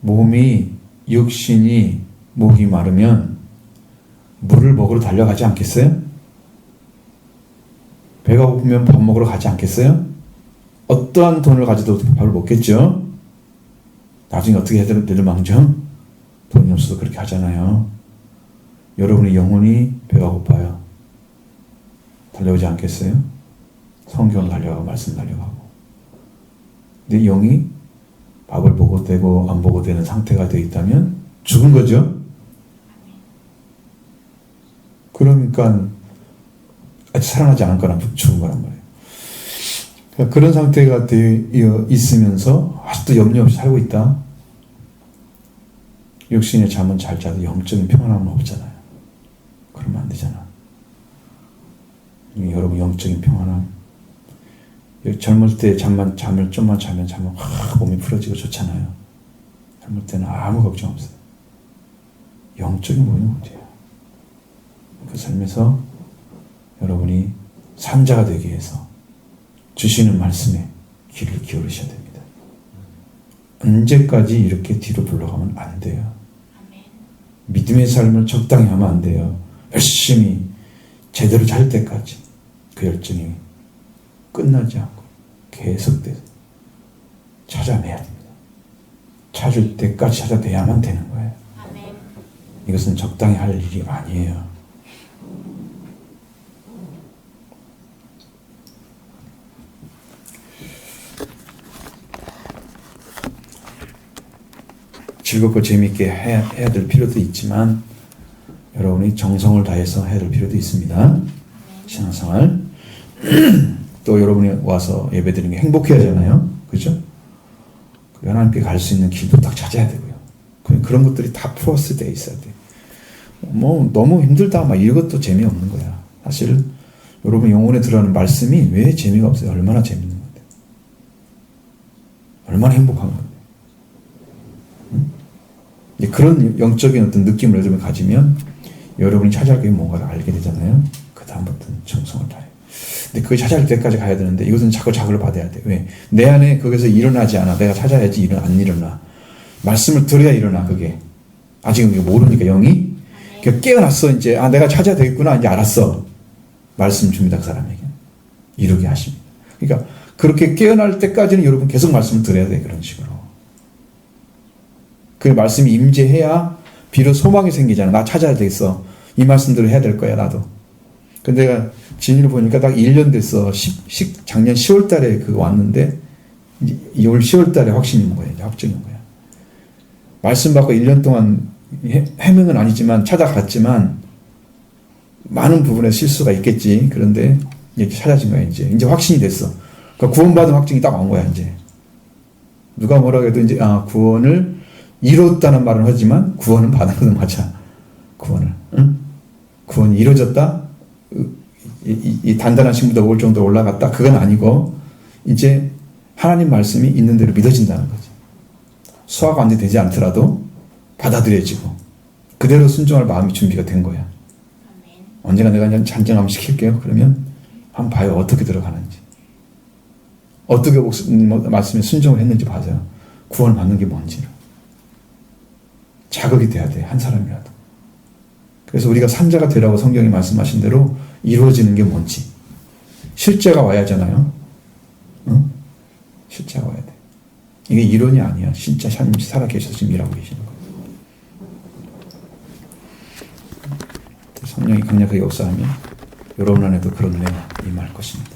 몸이, 육신이, 목이 마르면 물을 먹으러 달려가지 않겠어요? 배가 고프면 밥 먹으러 가지 않겠어요? 어떠한 돈을 가져도 밥을 먹겠죠? 나중에 어떻게 해야 되는 망정? 돈이 없어도 그렇게 하잖아요. 여러분의 영혼이 배가 고파요. 달려오지 않겠어요? 성경 달려가고 말씀 달려가고. 근데 영이 밥을 보고 되고 안 보고 되는 상태가 되어 있다면 죽은 거죠. 그러니까 아직 살아나지 않은 거랑 죽은 거란 말이에요. 그러니까 그런 상태가 되어 있으면서 아직도 염려 없이 살고 있다. 육신의 잠은 잘 자도 영적인 평안함은 없잖아요. 그러면 안 되잖아. 여러분 영적인 평안함. 젊을 때 잠을 좀만 자면 몸이 풀어지고 좋잖아요. 젊을 때는 아무 걱정 없어요. 영적인 몸이 문제예요. 그 삶에서 여러분이 산자가 되기 위해서 주시는 말씀에 귀를 기울이셔야 됩니다. 언제까지 이렇게 뒤로 불러가면 안 돼요. 믿음의 삶을 적당히 하면 안 돼요. 열심히 제대로 잘 때까지 그 열정이 끝나지 않고 계속돼서 찾아내야 됩니다. 찾을 때까지 찾아내야만 되는 거예요. 이것은 적당히 할 일이 아니에요. 즐겁고 재미있게 해야 될 필요도 있지만 여러분이 정성을 다해서 해야 될 필요도 있습니다. 신앙생활. 또 여러분이 와서 예배드리는 게 행복해야 하잖아요. 그죠? 하나님께 갈 수 있는 길도 딱 찾아야 되고요. 그런 것들이 다 풀었을 때 있어야 돼. 너무 힘들다 막 이것도 재미없는 거야. 사실 여러분 영혼에 들어가는 말씀이 왜 재미가 없어요? 얼마나 재밌는 건데. 얼마나 행복한 건데. 응? 그런 영적인 어떤 느낌을 여러분 가지면 여러분이 찾아갈 게 뭔가를 알게 되잖아요. 그 다음부터는 정성을 다해요. 근데 그걸 찾아갈 때까지 가야 되는데 이것은 자꾸 자극을 받아야 돼. 왜? 내 안에 거기서 일어나지 않아. 내가 찾아야지 안 일어나. 말씀을 들어야 일어나. 그게 아직은 모르니까 영이 깨어났어. 이제 내가 찾아야 되겠구나. 이제 알았어. 말씀 줍니다. 그 사람에게 이루게 하십니다. 그러니까 그렇게 깨어날 때까지는 여러분 계속 말씀을 들어야 돼. 그런 식으로 그 말씀이 임재해야 비로소 소망이 생기잖아. 나 찾아야 되겠어. 이 말씀들을 해야 될 거야. 나도. 근데 내가 진리를 보니까 딱 1년 됐어. 작년 10월 달에 그거 왔는데, 올 10월 달에 확신이 온 거야. 이제 확정이 온 거야. 말씀 받고 1년 동안 해명은 아니지만 찾아갔지만, 많은 부분에 실수가 있겠지. 그런데 이렇게 찾아진 거야. 이제 확신이 됐어. 그러니까 구원받은 확증이 딱 온 거야. 이제. 누가 뭐라고 해도 이제, 구원을 이뤘다는 말은 하지만, 구원은 받은 것은 맞아. 구원을. 응? 구원이 이루어졌다? 이 단단한 신부도 올 정도로 올라갔다? 그건 아니고 이제 하나님 말씀이 있는 대로 믿어진다는 거지. 수화가 완전히 되지 않더라도 받아들여지고 그대로 순종할 마음이 준비가 된 거야. 언젠가 내가 그냥 잔정하면 시킬게요. 그러면 한번 봐요. 어떻게 들어가는지. 어떻게 말씀에 순종을 했는지 봐서요. 구원 받는 게 뭔지를. 자극이 돼야 돼. 한 사람이라도. 그래서 우리가 산자가 되라고 성경이 말씀하신 대로 이루어지는 게 뭔지. 실제가 와야 하잖아요. 응? 실제가 와야 돼. 이게 이론이 아니야. 진짜 하나님이 살아계셔서 지금 일하고 계시는 거예요. 성령이 강력하게 역사하면 여러분 안에도 그런 은혜가 임할 것입니다.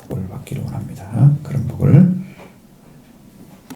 복을 받기를 원합니다. 그런 복을